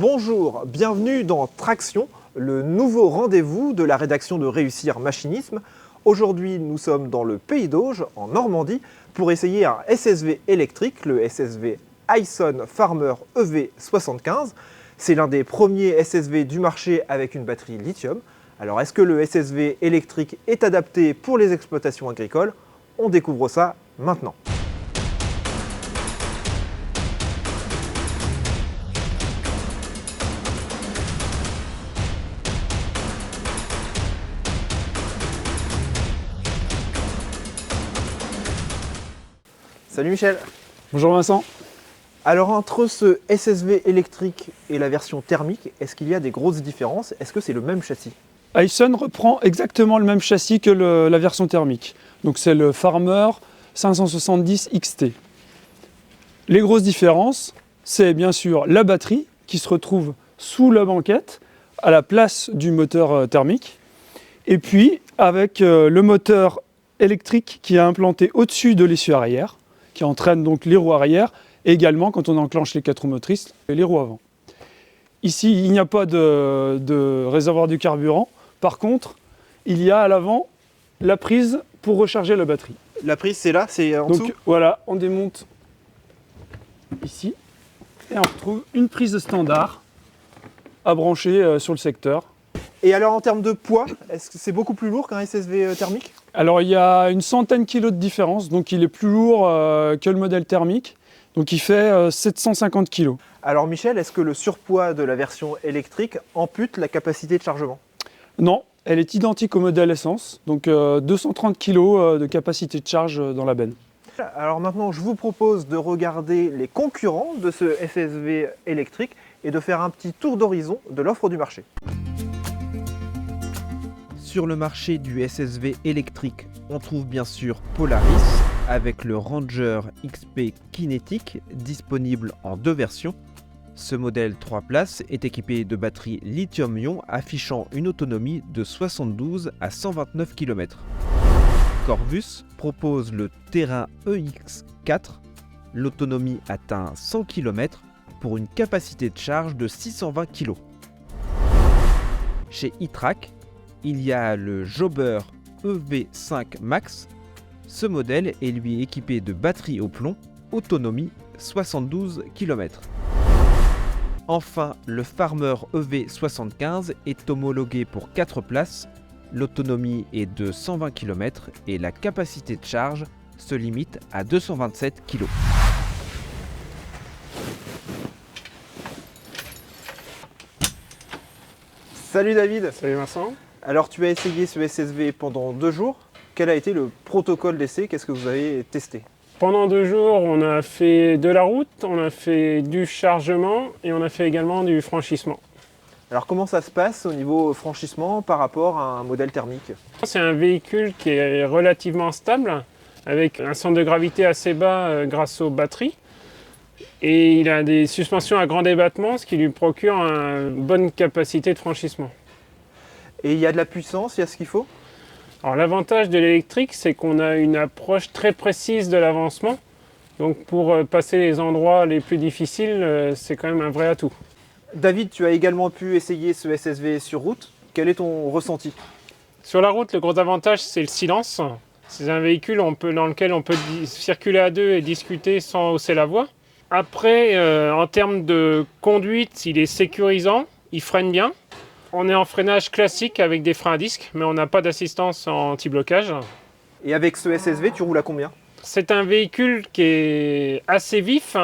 Bonjour, bienvenue dans Traction, le nouveau rendez-vous de la rédaction de Réussir Machinisme. Aujourd'hui, nous sommes dans le Pays d'Auge, en Normandie, pour essayer un SSV électrique, le SSV Hyson Farmer EV75. C'est l'un des premiers SSV du marché avec une batterie lithium. Alors, est-ce que le SSV électrique est adapté pour les exploitations agricoles? On découvre ça maintenant. Salut Michel. Bonjour Vincent. Alors entre ce SSV électrique et la version thermique, est-ce qu'il y a des grosses différences? Est-ce que c'est le même châssis? Hyson reprend exactement le même châssis que la version thermique. Donc c'est le Farmer 570 XT. Les grosses différences, c'est bien sûr la batterie qui se retrouve sous la banquette à la place du moteur thermique. Et puis avec le moteur électrique qui est implanté au-dessus de l'essieu arrière, qui entraîne donc les roues arrière, et également quand on enclenche les 4 roues motrices, les roues avant. Ici, il n'y a pas de réservoir de carburant. Par contre, il y a à l'avant la prise pour recharger la batterie. La prise, c'est là, c'est en dessous? Donc voilà, on démonte ici et on retrouve une prise standard à brancher sur le secteur. Et alors en termes de poids, est-ce que c'est beaucoup plus lourd qu'un SSV thermique? Alors il y a une centaine de kilos de différence, donc il est plus lourd que le modèle thermique. Donc il fait 750 kg. Alors Michel, est-ce que le surpoids de la version électrique ampute la capacité de chargement? Non, elle est identique au modèle essence, donc 230 kg de capacité de charge dans la benne. Alors maintenant, je vous propose de regarder les concurrents de ce SSV électrique et de faire un petit tour d'horizon de l'offre du marché. Sur le marché du SSV électrique, on trouve bien sûr Polaris avec le Ranger XP Kinetic disponible en 2 versions. Ce modèle 3 places est équipé de batteries lithium-ion affichant une autonomie de 72 à 129 km. Corvus propose le Terrain EX4. L'autonomie atteint 100 km pour une capacité de charge de 620 kg. Chez e-Track, il y a le Jobber EV5 Max. Ce modèle est lui équipé de batterie au plomb, autonomie 72 km. Enfin, le Farmer EV75 est homologué pour 4 places, l'autonomie est de 120 km et la capacité de charge se limite à 227 kg. Salut David. Salut Vincent. Alors tu as essayé ce SSV pendant 2 jours. Quel a été le protocole d'essai? Qu'est-ce que vous avez testé? Pendant 2 jours, on a fait de la route, on a fait du chargement et on a fait également du franchissement. Alors comment ça se passe au niveau franchissement par rapport à un modèle thermique? C'est un véhicule qui est relativement stable, avec un centre de gravité assez bas grâce aux batteries. Et il a des suspensions à grand débattement, ce qui lui procure une bonne capacité de franchissement. Et il y a de la puissance, il y a ce qu'il faut? Alors l'avantage de l'électrique, c'est qu'on a une approche très précise de l'avancement. Donc pour passer les endroits les plus difficiles, c'est quand même un vrai atout. David, tu as également pu essayer ce SSV sur route. Quel est ton ressenti? Sur la route, le gros avantage, c'est le silence. C'est un véhicule dans lequel on peut circuler à 2 et discuter sans hausser la voix. Après, en termes de conduite, il est sécurisant, il freine bien. On est en freinage classique avec des freins à disque, mais on n'a pas d'assistance anti-blocage. Et avec ce SSV, tu roules à combien? C'est un véhicule qui est assez vif,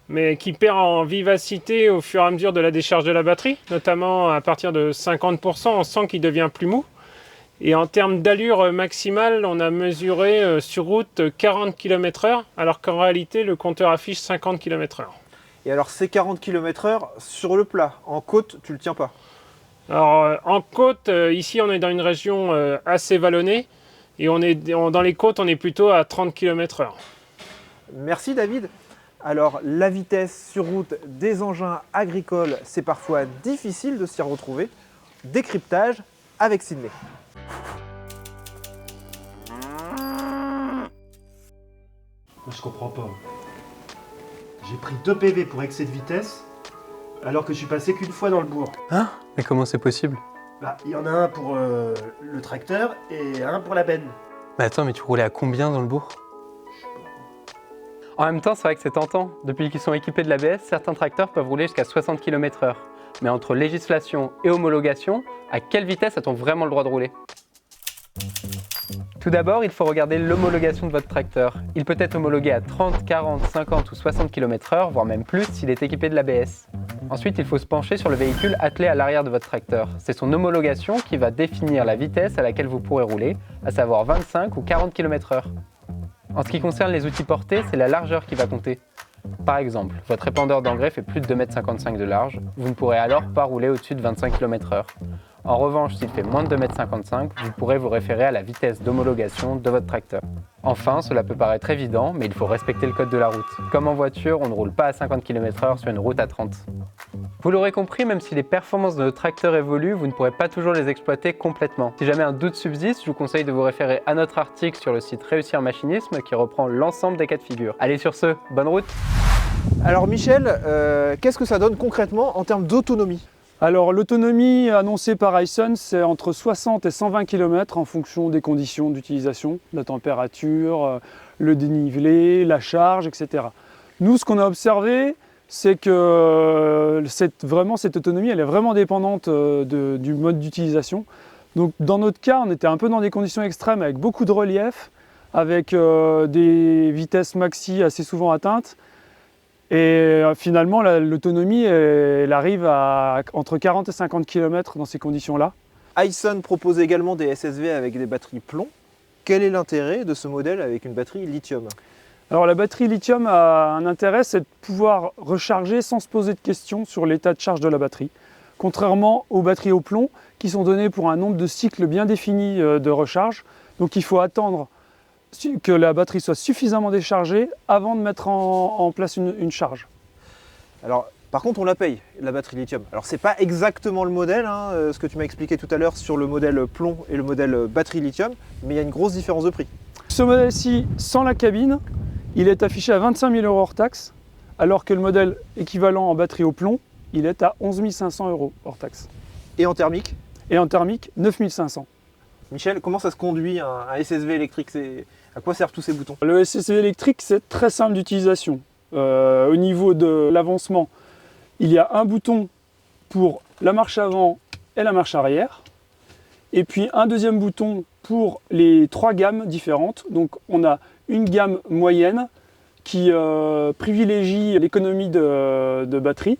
mais qui perd en vivacité au fur et à mesure de la décharge de la batterie. Notamment à partir de 50%, on sent qu'il devient plus mou. Et en termes d'allure maximale, on a mesuré sur route 40 km/h, alors qu'en réalité, le compteur affiche 50 km/h. Et alors ces 40 km/h sur le plat, en côte, tu le tiens pas? Alors en côte, ici on est dans une région assez vallonnée et dans les côtes on est plutôt à 30 km/h. Merci David. Alors la vitesse sur route des engins agricoles, c'est parfois difficile de s'y retrouver. Décryptage avec Sydney. Moi je comprends pas. J'ai pris 2 PV pour excès de vitesse. alors que je suis passé qu'une fois dans le bourg. Hein? Mais comment c'est possible? Bah, il y en a un pour le tracteur et un pour la benne. Mais attends, mais tu roulais à combien dans le bourg? En même temps, c'est vrai que c'est tentant. Depuis qu'ils sont équipés de l'ABS, certains tracteurs peuvent rouler jusqu'à 60 km/h. Mais entre législation et homologation, à quelle vitesse a-t-on vraiment le droit de rouler? Tout d'abord, il faut regarder l'homologation de votre tracteur. Il peut être homologué à 30, 40, 50 ou 60 km/h, voire même plus s'il est équipé de l'ABS. Ensuite, il faut se pencher sur le véhicule attelé à l'arrière de votre tracteur. C'est son homologation qui va définir la vitesse à laquelle vous pourrez rouler, à savoir 25 ou 40 km/h. En ce qui concerne les outils portés, c'est la largeur qui va compter. Par exemple, votre répandeur d'engrais fait plus de 2,55 m de large, vous ne pourrez alors pas rouler au-dessus de 25 km/h. En revanche, s'il fait moins de 2,55 m, vous pourrez vous référer à la vitesse d'homologation de votre tracteur. Enfin, cela peut paraître évident, mais il faut respecter le code de la route. Comme en voiture, on ne roule pas à 50 km/h sur une route à 30. Vous l'aurez compris, même si les performances de nos tracteurs évoluent, vous ne pourrez pas toujours les exploiter complètement. Si jamais un doute subsiste, je vous conseille de vous référer à notre article sur le site Réussir Machinisme qui reprend l'ensemble des cas de figure. Allez, sur ce, bonne route! Alors Michel, qu'est-ce que ça donne concrètement en termes d'autonomie? Alors l'autonomie annoncée par Hyson, c'est entre 60 et 120 km en fonction des conditions d'utilisation, la température, le dénivelé, la charge, etc. Nous, ce qu'on a observé, c'est que cette autonomie, elle est vraiment dépendante du mode d'utilisation. Donc dans notre cas, on était un peu dans des conditions extrêmes avec beaucoup de relief, avec des vitesses maxi assez souvent atteintes. Et finalement, l'autonomie, elle arrive à entre 40 et 50 km dans ces conditions-là. Hyson propose également des SSV avec des batteries plomb. Quel est l'intérêt de ce modèle avec une batterie lithium? Alors la batterie lithium a un intérêt, c'est de pouvoir recharger sans se poser de questions sur l'état de charge de la batterie. Contrairement aux batteries au plomb qui sont données pour un nombre de cycles bien défini de recharge. Donc il faut attendre que la batterie soit suffisamment déchargée avant de mettre en place une charge. Alors, par contre, on la paye, la batterie lithium. Alors, c'est pas exactement le modèle, ce que tu m'as expliqué tout à l'heure sur le modèle plomb et le modèle batterie lithium, mais il y a une grosse différence de prix. Ce modèle-ci, sans la cabine, il est affiché à 25 000 € hors taxe, alors que le modèle équivalent en batterie au plomb, il est à 11 500 € hors taxe. Et en thermique? Et en thermique, 9 500. Michel, comment ça se conduit un SSV électrique? À quoi servent tous ces boutons? Le SSV électrique, c'est très simple d'utilisation. Au niveau de l'avancement, il y a un bouton pour la marche avant et la marche arrière. Et puis un deuxième bouton pour les trois gammes différentes. Donc on a une gamme moyenne qui privilégie l'économie de batterie.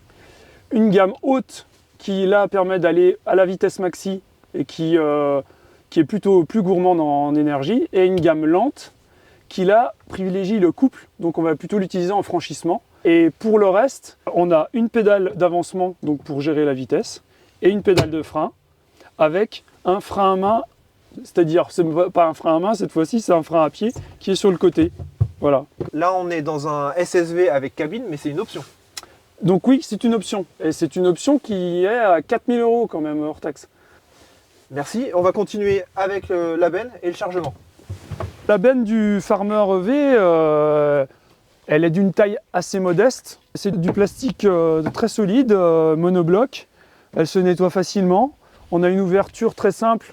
Une gamme haute qui là permet d'aller à la vitesse maxi et qui est plutôt plus gourmande en énergie, et une gamme lente qui là privilégie le couple, donc on va plutôt l'utiliser en franchissement. Et pour le reste, on a une pédale d'avancement donc pour gérer la vitesse et une pédale de frein avec un frein à main, c'est-à-dire c'est pas un frein à main cette fois-ci, c'est un frein à pied qui est sur le côté. Voilà. Là, on est dans un SSV avec cabine, mais c'est une option. Donc oui, c'est une option, et c'est une option qui est à 4 000 € quand même hors taxe. Merci, on va continuer avec la benne et le chargement. La benne du Farmer EV, elle est d'une taille assez modeste. C'est du plastique très solide, monobloc. Elle se nettoie facilement. On a une ouverture très simple.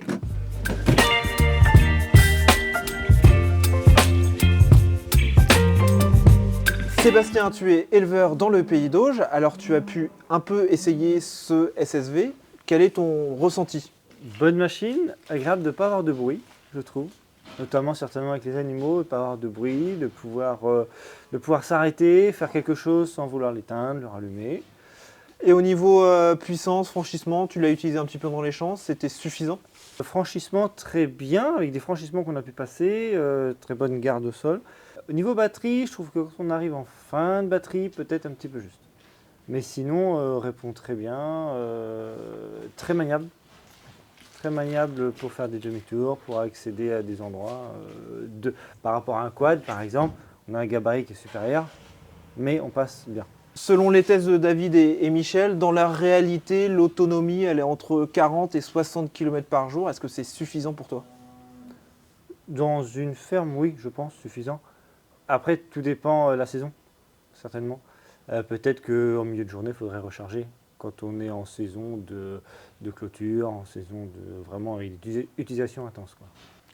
Sébastien, tu es éleveur dans le pays d'Auge, alors tu as pu un peu essayer ce SSV. Quel est ton ressenti? Bonne machine, agréable de ne pas avoir de bruit, je trouve. Notamment certainement avec les animaux, de ne pas avoir de bruit, de pouvoir s'arrêter, faire quelque chose sans vouloir l'éteindre, le rallumer. Et au niveau puissance, franchissement, tu l'as utilisé un petit peu dans les champs, c'était suffisant? Le franchissement très bien, avec des franchissements qu'on a pu passer, très bonne garde au sol. Au niveau batterie, je trouve que quand on arrive en fin de batterie, peut-être un petit peu juste. Mais sinon, répond très bien, très maniable. Très maniable pour faire des demi-tours, pour accéder à des endroits. Par rapport à un quad, par exemple, on a un gabarit qui est supérieur, mais on passe bien. Selon les tests de David et Michel, dans la réalité, l'autonomie, elle est entre 40 et 60 km par jour. Est-ce que c'est suffisant pour toi? Dans une ferme, oui, je pense, suffisant. Après, tout dépend de la saison, certainement. Peut-être qu'en milieu de journée, il faudrait recharger. quand on est en saison de clôture, en saison de vraiment utilisation intense, quoi.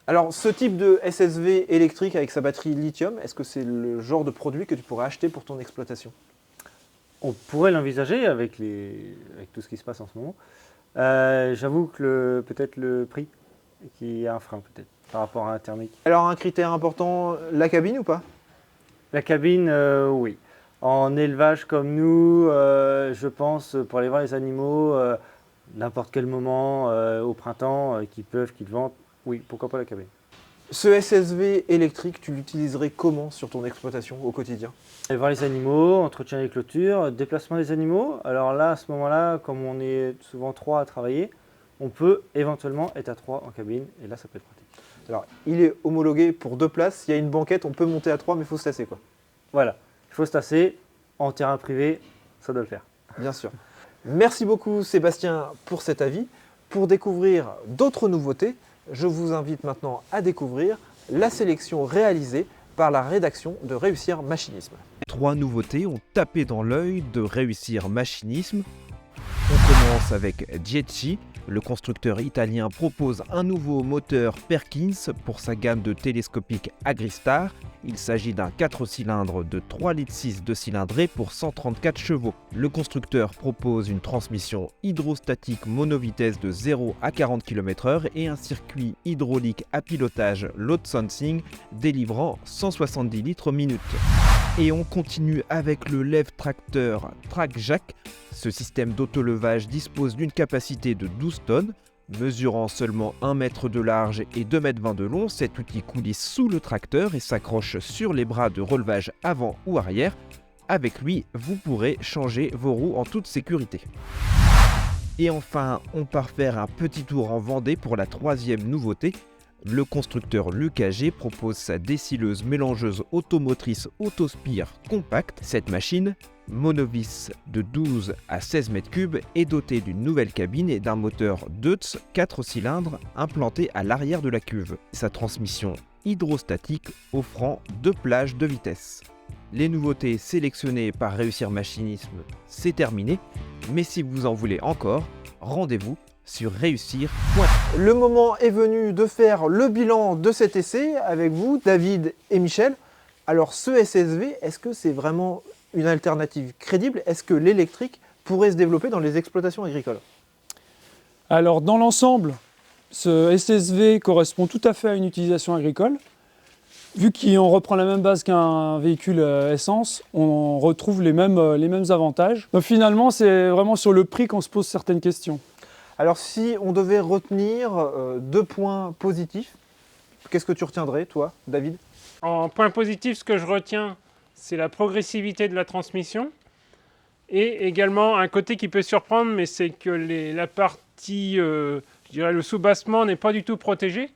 Alors, ce type de SSV électrique avec sa batterie lithium, est-ce que c'est le genre de produit que tu pourrais acheter pour ton exploitation? On pourrait l'envisager avec tout ce qui se passe en ce moment. J'avoue que peut-être le prix qui est un frein peut-être par rapport à un thermique. Alors, un critère important, la cabine ou pas? La cabine, oui. En élevage comme nous, je pense, pour aller voir les animaux, n'importe quel moment, au printemps, qu'ils ventent, oui, pourquoi pas la cabine. Ce SSV électrique, tu l'utiliserais comment sur ton exploitation au quotidien? Aller voir les animaux, entretien des clôtures, déplacement des animaux. Alors là, à ce moment-là, comme on est souvent 3 à travailler, on peut éventuellement être à 3 en cabine, et là, ça peut être pratique. Alors, il est homologué pour 2 places. Il y a une banquette, on peut monter à 3, mais il faut se tasser, quoi. Voilà, il faut se tasser en terrain privé, ça doit le faire. Bien sûr. Merci beaucoup Sébastien pour cet avis. Pour découvrir d'autres nouveautés, je vous invite maintenant à découvrir la sélection réalisée par la rédaction de Réussir Machinisme. 3 nouveautés ont tapé dans l'œil de Réussir Machinisme. On commence avec Dieci. Le constructeur italien propose un nouveau moteur Perkins pour sa gamme de télescopiques Agristar. Il s'agit d'un 4 cylindres de 3,6 litres de cylindrée pour 134 chevaux. Le constructeur propose une transmission hydrostatique monovitesse de 0 à 40 km/h et un circuit hydraulique à pilotage load sensing délivrant 170 litres minute. Et on continue avec le lève tracteur TrackJack. Ce système d'autolevage dispose d'une capacité de 12 tonnes. Mesurant seulement 1 mètre de large et 2,20 mètres de long, cet outil coulisse sous le tracteur et s'accroche sur les bras de relevage avant ou arrière. Avec lui, vous pourrez changer vos roues en toute sécurité. Et enfin, on part faire un petit tour en Vendée pour la 3e nouveauté. Le constructeur Lucas propose sa dessileuse mélangeuse automotrice Autospire compacte. Cette machine, monovis de 12 à 16 m3, est dotée d'une nouvelle cabine et d'un moteur Deutz 4 cylindres implanté à l'arrière de la cuve. Sa transmission hydrostatique offrant 2 plages de vitesse. Les nouveautés sélectionnées par Réussir Machinisme, c'est terminé, mais si vous en voulez encore, rendez-vous sur réussir. Le moment est venu de faire le bilan de cet essai avec vous, David et Michel. Alors ce SSV, est-ce que c'est vraiment une alternative crédible? Est-ce que l'électrique pourrait se développer dans les exploitations agricoles? Alors dans l'ensemble, ce SSV correspond tout à fait à une utilisation agricole. Vu qu'on reprend la même base qu'un véhicule essence, on retrouve les mêmes avantages. Donc finalement, c'est vraiment sur le prix qu'on se pose certaines questions. Alors si on devait retenir 2 points positifs, qu'est-ce que tu retiendrais, toi, David? En point positif, ce que je retiens, c'est la progressivité de la transmission. Et également un côté qui peut surprendre, mais c'est que la partie, je dirais le sous-bassement n'est pas du tout protégé.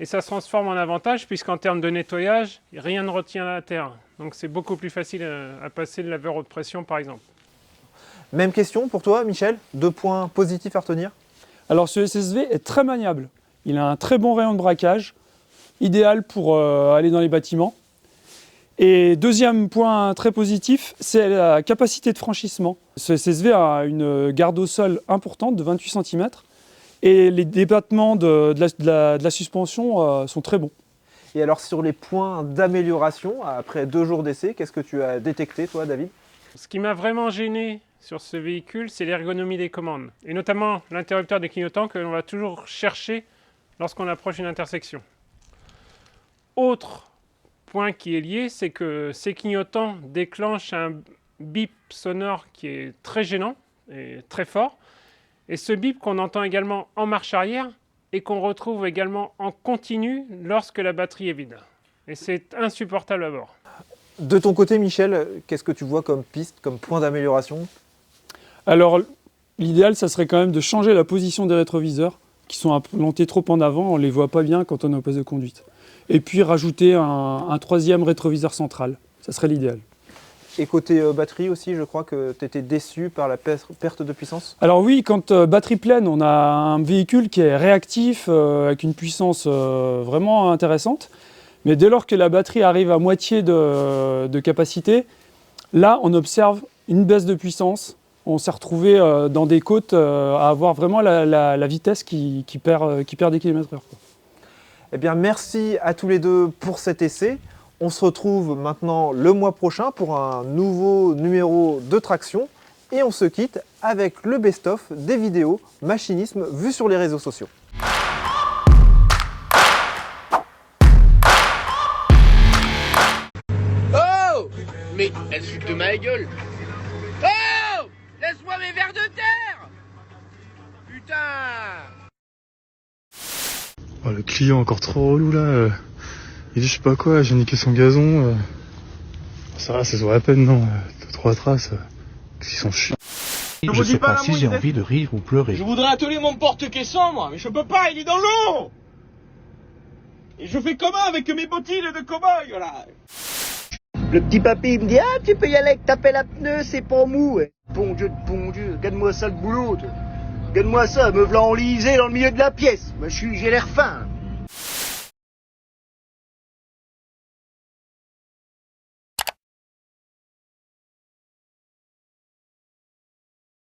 Et ça se transforme en avantage, puisqu'en termes de nettoyage, rien ne retient la terre. Donc c'est beaucoup plus facile à passer le laveur haute pression, par exemple. Même question pour toi, Michel? 2 points positifs à retenir? Alors ce SSV est très maniable. Il a un très bon rayon de braquage, idéal pour aller dans les bâtiments. Et deuxième point très positif, c'est la capacité de franchissement. Ce SSV a une garde au sol importante de 28 cm et les débattements de la suspension sont très bons. Et alors sur les points d'amélioration, après 2 jours d'essai, qu'est-ce que tu as détecté, toi, David? Ce qui m'a vraiment gêné sur ce véhicule, c'est l'ergonomie des commandes, et notamment l'interrupteur des clignotants que l'on va toujours chercher lorsqu'on approche une intersection. Autre point qui est lié, c'est que ces clignotants déclenchent un bip sonore qui est très gênant et très fort, et ce bip qu'on entend également en marche arrière et qu'on retrouve également en continu lorsque la batterie est vide. Et c'est insupportable à bord. De ton côté, Michel, qu'est-ce que tu vois comme piste, comme point d'amélioration? Alors l'idéal, ça serait quand même de changer la position des rétroviseurs qui sont implantés trop en avant, on ne les voit pas bien quand on est au poste de conduite. Et puis rajouter un 3e rétroviseur central, ça serait l'idéal. Et côté batterie aussi, je crois que tu étais déçu par la perte de puissance? Alors oui, quand batterie pleine, on a un véhicule qui est réactif, avec une puissance vraiment intéressante. Mais dès lors que la batterie arrive à moitié de capacité, là on observe une baisse de puissance On s'est retrouvé dans des côtes à avoir vraiment la vitesse qui perd des kilomètres heure, quoi. Eh bien, merci à tous les deux pour cet essai. On se retrouve maintenant le mois prochain pour un nouveau numéro de Traction. Et on se quitte avec le best-of des vidéos machinisme vues sur les réseaux sociaux. Oh! Mais elle se fout de ma gueule! Oh! Laisse-moi mes vers de terre! Putain! Oh, le client encore trop relou là. Il dit je sais pas quoi, j'ai niqué son gazon. Ça va, ça se voit à peine, non? 2-3 traces. Ils sont chiants. Je sais pas si j'ai envie de rire ou pleurer. Je voudrais atteler mon porte-caisson, moi, mais je peux pas, il est dans l'eau! Et je fais comment avec mes bottines de cow-boy, là? Le petit papy il me dit ah tu peux y aller avec ta pelle à pneus, c'est pas mou. Bon Dieu, regarde-moi ça le boulot. Regarde-moi ça, me v'là enlisé dans le milieu de la pièce. Moi j'ai l'air fin.